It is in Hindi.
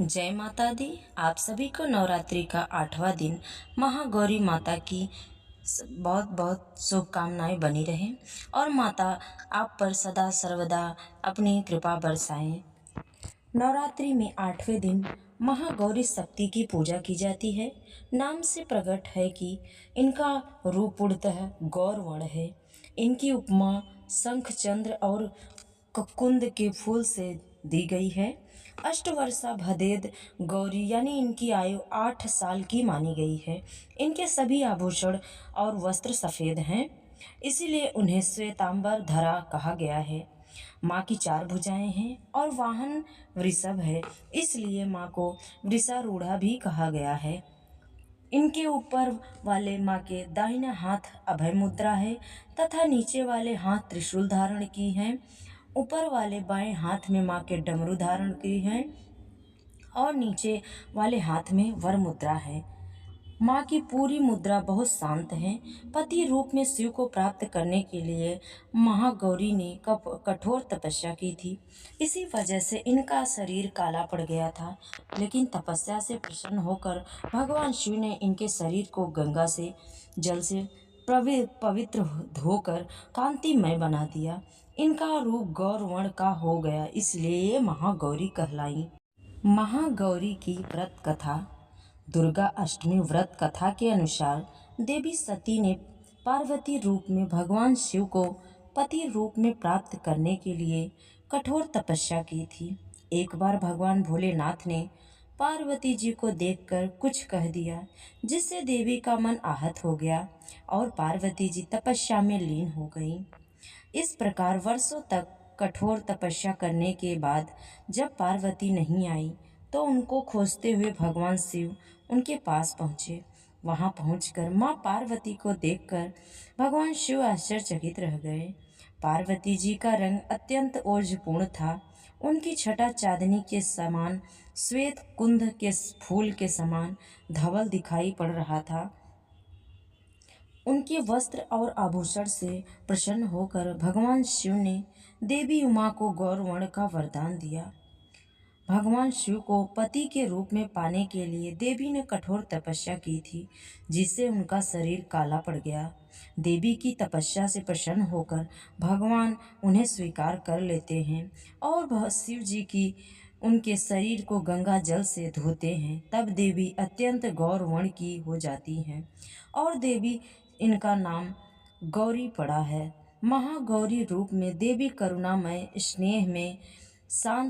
जय माता दी। आप सभी को नवरात्रि का 8वां दिन महागौरी माता की बहुत बहुत शुभकामनाएं बनी रहें और माता आप पर सदा सर्वदा अपनी कृपा बरसाएं। नवरात्रि में 8वें दिन महागौरी शक्ति की पूजा की जाती है। नाम से प्रकट है कि इनका रूप पूर्णतः गौरवर्ण है। इनकी उपमा शंख चंद्र और ककुंद के फूल से दी गई है। अष्टवर्षा भदेद गौरी यानी इनकी आयु 8 साल की मानी गई है। इनके सभी आभूषण और वस्त्र सफेद हैं, इसीलिए उन्हें श्वेतांबर धरा कहा गया है। माँ की 4 भुजाएं हैं और वाहन वृषभ है, इसलिए माँ को वृषारूढ़ा भी कहा गया है। इनके ऊपर वाले माँ के दाहिने हाथ अभय मुद्रा है तथा नीचे वाले हाथ त्रिशूल धारण की हैं। ऊपर वाले बाएं हाथ में माँ के डमरू धारण की हैं और नीचे वाले हाथ में वर मुद्रा है। माँ की पूरी मुद्रा बहुत शांत है। पति रूप में शिव को प्राप्त करने के लिए महागौरी ने कठोर तपस्या की थी। इसी वजह से इनका शरीर काला पड़ गया था, लेकिन तपस्या से प्रसन्न होकर भगवान शिव ने इनके शरीर को गंगा से जल से पवित्र धोकर कांतिमय बना दिया। इनका रूप गौरवर्ण का हो गया, इसलिए ये महागौरी कहलाई। महागौरी की व्रत कथा। दुर्गा अष्टमी व्रत कथा के अनुसार देवी सती ने पार्वती रूप में भगवान शिव को पति रूप में प्राप्त करने के लिए कठोर तपस्या की थी। एक बार भगवान भोलेनाथ ने पार्वती जी को देखकर कुछ कह दिया, जिससे देवी का मन आहत हो गया और पार्वती जी तपस्या में लीन हो गईं। इस प्रकार वर्षों तक कठोर तपस्या करने के बाद जब पार्वती नहीं आई तो उनको खोजते हुए भगवान शिव उनके पास पहुँचे। वहाँ पहुँचकर माँ पार्वती को देखकर भगवान शिव आश्चर्यचकित रह गए। पार्वती जी का रंग अत्यंत ओजपूर्ण था। उनकी छटा चांदनी के समान श्वेत कुंद के फूल के समान धवल दिखाई पड़ रहा था। उनके वस्त्र और आभूषण से प्रसन्न होकर भगवान शिव ने देवी उमा को गौरवर्ण का वरदान दिया। भगवान शिव को पति के रूप में पाने के लिए देवी ने कठोर तपस्या की थी, जिससे उनका शरीर काला पड़ गया। देवी की तपस्या से प्रसन्न होकर भगवान उन्हें स्वीकार कर लेते हैं और शिव जी की उनके शरीर को गंगा जल से धोते हैं। तब देवी अत्यंत गौरवर्ण की हो जाती हैं और देवी इनका नाम गौरी पड़ा है। महागौरी रूप में देवी करुणामय, स्नेह में शांत